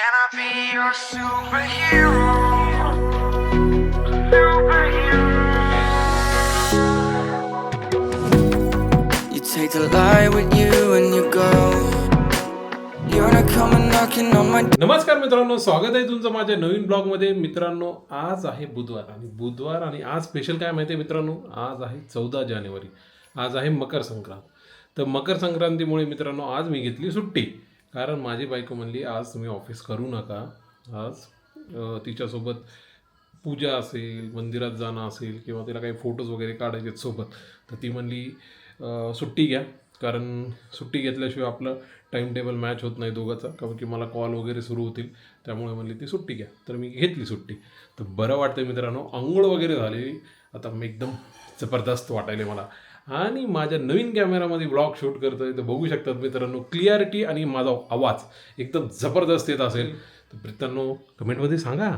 Can I be your superhero? Superhero. You take the light with you and you go. You're not coming knocking on my. नमस्कार मित्रांनो, स्वागत आहे तुमचं माझ्या नवीन ब्लॉगमध्ये. मित्रांनो, आज आहे बुधवार आणि आज स्पेशल काय माहिती आहे मित्रांनो, आज आहे 14 जानेवारी. आज आहे मकर संक्रांत. तर मकर संक्रांतीमुळे मित्रांनो आज मी घेतली सुट्टी, कारण माझी बायको म्हणली आज तुम्ही ऑफिस करू नका. आज तिच्यासोबत पूजा असेल, मंदिरात जाणं असेल किंवा तिला काही फोटोज वगैरे काढायचे सोबत, तर ती म्हणली सुट्टी घ्या, कारण सुट्टी घेतल्याशिवाय आपलं टाईम टेबल मॅच होत नाही दोघांचा, कारण की मला कॉल वगैरे सुरू होतील, त्यामुळे म्हणली ती सुट्टी घ्या. तर मी घेतली सुट्टी. तर बरं वाटतं मित्रांनो, आंघोळ वगैरे झाली, आता मी एकदम जबरदस्त वाटायले मला. आणि माझ्या नवीन कॅमेरामध्ये ब्लॉग शूट करतो आहे, तर बघू शकतात मित्रांनो, क्लिअरिटी आणि माझा आवाज एकदम जबरदस्त येत असेल तर मित्रांनो कमेंटमध्ये सांगा.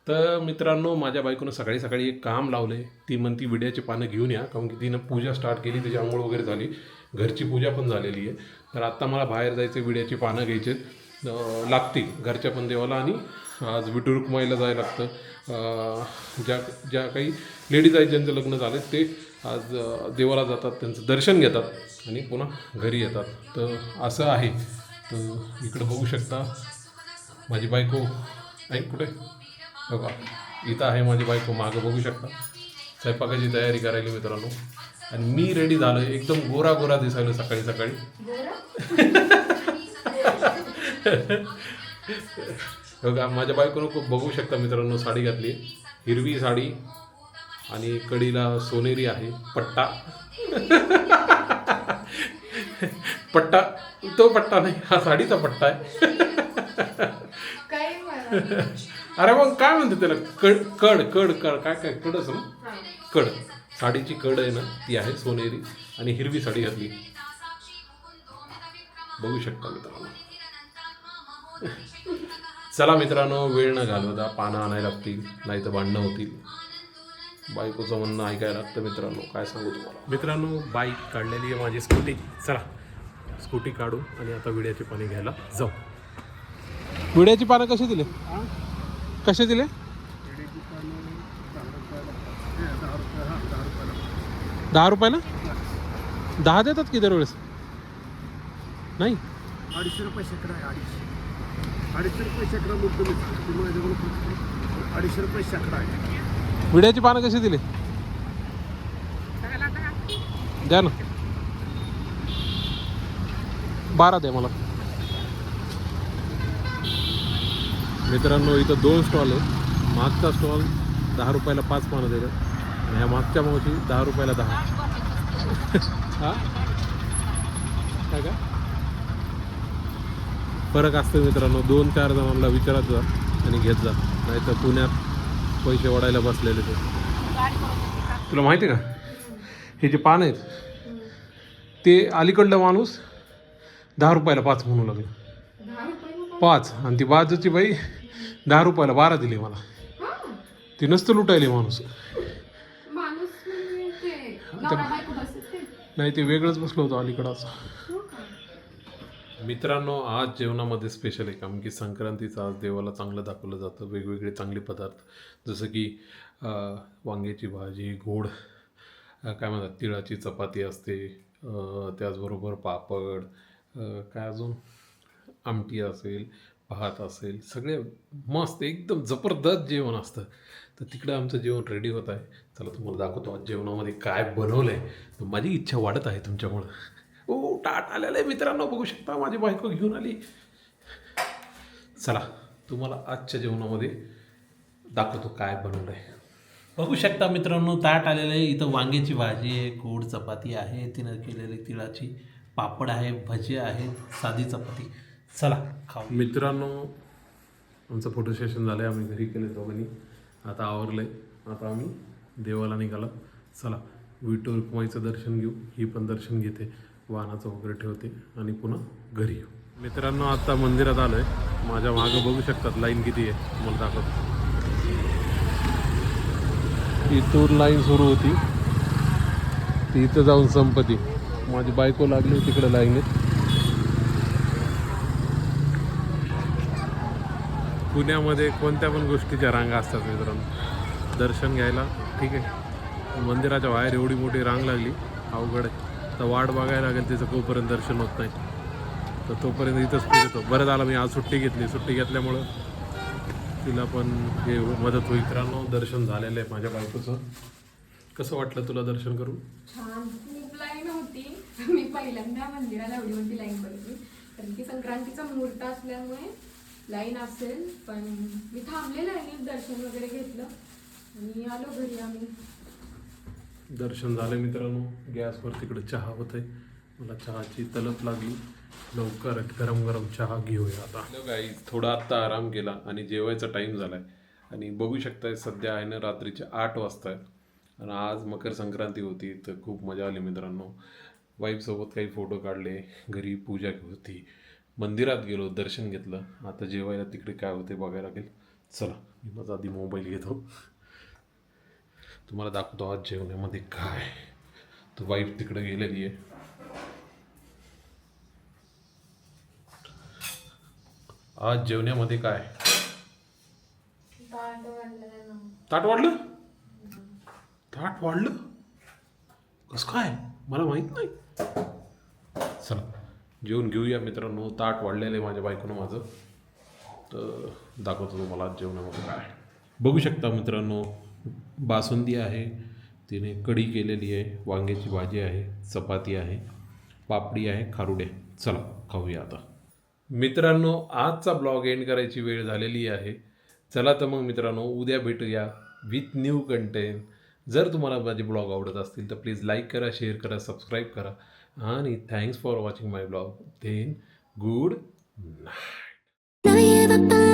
तर मित्रांनो, माझ्या बायकोनं सकाळी सकाळी एक काम लावलं आहे. ती म्हणती विड्याची पानं घेऊन या, कारण की तिनं पूजा स्टार्ट केली, त्याची आंघोळ वगैरे झाली, घरची पूजा पण झालेली आहे. तर आत्ता मला बाहेर जायचं, विड्याची पानं घ्यायचे लागतील घरच्या पण देवाला, आणि आज विठू रुक्माईला जायला लागतं. ज्या काही लेडीज आहेत ज्यांचं लग्न झालं ते आज देवाला जातात, त्यांचं दर्शन घेतात आणि पुन्हा घरी येतात. तर असं आहे. तर इकडं बघू शकता माझी बायको आहे, कुठे बघा, इथं आहे माझी बायको, मागं बघू शकता स्वयंपाकाची तयारी करायली मित्रांनो. आणि मी रेडी झालो, एकदम गोरा गोरा दिसायला सकाळी सकाळी. बघा माझ्या बायकोनं बघू शकता मित्रांनो, साडी घातली, हिरवी साडी आणि कडीला सोनेरी आहे पट्टा. पट्टा, तो पट्टा नाही, हा साडीचा पट्टा आहे. अरे मग काय म्हणते त्याला, कड कड कड कड काय काय कड असं ना, कड, साडीची कड आहे ना, ती आहे सोनेरी आणि हिरवी साडी घातली, बघू शकता मित्रांनो. चला मित्रांनो, वेळ न घालवता पानं आणायला लागतील, नाही तर भांडणं होतील. बायकोचं म्हणणं ऐकायला लागतं मित्रांनो, काय सांगू तुम्हाला. मित्रांनो, बाईक काढलेली आहे माझी, स्कूटी. चला स्कूटी काढू आणि आता विड्याची पाने घ्यायला जाऊ. विड्याची पानं कशी दिले, कसे दिले? 10 रुपयाला 10 देतात की दरवेळेस? नाही, 250 रुपये शेकडा आहे. 250 रुपये शेकडा मुद्दे 250 रुपये शेकडा आहे. विड्याची पानं कशी दिली द्या ना, 12 द्या मला. मित्रांनो, इथं 2 स्टॉल आहे. मागचा स्टॉल 10 रुपयाला 5 पानं दिलं आणि ह्या मागच्या मावशी 10 रुपयाला 10. हां काय का फरक असतो मित्रांनो, 2-4 जणांना विचारत जा आणि घेत जा, नाही तर पुण्यात पैसे वाढायला बसलेले ते. तुला माहिती आहे का, हे जे पान आहेत ते अलीकडलं माणूस 10 रुपयाला 5 म्हणू लागलं, 5, आणि ती बाजूची बाई 10 रुपयाला 12 दिली मला. ती नसतं लुटायले माणूस, नाही ते वेगळंच बसलं होतं अलीकडं असं. मित्रांनो, आज जेवणामध्ये स्पेशल आहे, कारण की संक्रांतीचं आज देवाला चांगलं दाखवलं जातं. वेगवेगळे चांगले पदार्थ, जसं की वांग्याची भाजी, गोड काय म्हणतात, तिळाची चपाती असते, त्याचबरोबर पापड, काय अजून, आमटी असेल, भात असेल, सगळे मस्त एकदम जबरदस्त जेवण असतं. तर तिकडं आमचं जेवण रेडी होत आहे. चला तुम्हाला दाखवतो आज जेवणामध्ये काय बनवलं आहे. तर माझी इच्छा वाढत आहे तुमच्यामुळं. ओ, टाट आलेलं आहे मित्रांनो, बघू शकता माझी बायको घेऊन आली. चला तुम्हाला आजच्या जेवणामध्ये दाखवतो काय बनवलं आहे. बघू शकता मित्रांनो, ताट आलेलं आहे. इथं वांग्याची भाजी आहे, गोड चपाती आहे, तिनं केलेली तिळाची, पापड आहे, भजी आहे, साधी चपाती. चला खाऊ. मित्रांनो, आमचं फोटो सेशन झालं आहे, आम्ही घरी केले दोघांनी. आता आवरलं आहे, आता आम्ही देवाला निघाला. चला विठू रुक्माईचं दर्शन घेऊ, ही पण दर्शन घेते, वाहनाचं वगैरे ठेवते आणि पुन्हा घरी येऊ. मित्रांनो, आता मंदिरात आलो आहे. माझ्या मागं बघू शकतात लाईन किती आहे, तुम्हाला दाखवतो. इथून लाईन सुरू होती, ती इथं जाऊन संपती. माझी बायको लागली तिकडे लाईनीत. पुण्यामध्ये कोणत्या पण गोष्टीच्या रांगा असतात मित्रांनो. दर्शन घ्यायला ठीक आहे, मंदिराच्या बाहेर एवढी मोठी रांग लागली, अवघड आहे. तर वाट बघायला लागेल तिचं तोपर्यंत दर्शन होत नाही, तर तोपर्यंत इथंच फिरतो. बरं झालं मी आज सुट्टी घेतली, सुट्टी घेतल्यामुळं तिला पण हे मदत होईल. मित्रांनो दर्शन झालेलं आहे माझ्या बायकोचं. कसं वाटलं तुला दर्शन करून? छान, खूप लाईन होती. मी पहिल्यांदा मंदिराला एवढी मोठी लाईन बघितली, कारण की संक्रांतीचा मुहूर्त असल्यामुळे लाईन असेल. पण मी थांबले लाईनीत, दर्शन वगैरे घेतलं आणि आलो घरी आम्ही. दर्शन झालं मित्रांनो. गॅसवर तिकडे चहा होत आहे, मला चहाची तलप लागली. लवकर गरम गरम चहा घेऊया आता. गाईज थोडा आत्ता आराम केला आणि जेवायचा टाईम झाला आहे. आणि बघू शकताय सध्या आहे ना रात्रीचे 8 वाजता आहे. आणि आज मकर संक्रांती होती, तर खूप मजा आली मित्रांनो. वाईफसोबत काही फोटो काढले, घरी पूजा होती, मंदिरात गेलो, दर्शन घेतलं. आता जेवायला तिकडे काय होते बघायला लागेल. चला मी माझा आधी मोबाईल घेतो, तुम्हाला दाखवतो आज जेवणामध्ये काय. तर वाईफ तिकडे गेलेली आहे. आज जेवणामध्ये काय? ताट वाढलं? ताट वाढलं कसं काय, मला माहित नाही. चला जेवून घेऊया मित्रांनो. ताट वाढलेलं आहे माझ्या बायकोनं माझं, तर दाखवतो तुम्हाला आज जेवणामध्ये काय. बघू शकता मित्रांनो, बासुंदी आहे, तिने कढी केलेली आहे, वांग्याची भाजी आहे, चपाती आहे, पापडी आहे, खारुडे. चला खाऊया आता. मित्रांनो आजचा ब्लॉग एंड करायची वेळ झालेली आहे. चला तर मग मित्रांनो उद्या भेटूया विथ न्यू कंटेंट. जर तुम्हाला माझे ब्लॉग आवडत असतील तर प्लीज लाईक करा, शेअर करा, सबस्क्राईब करा. आणि thanks for watching my blog. Then good night.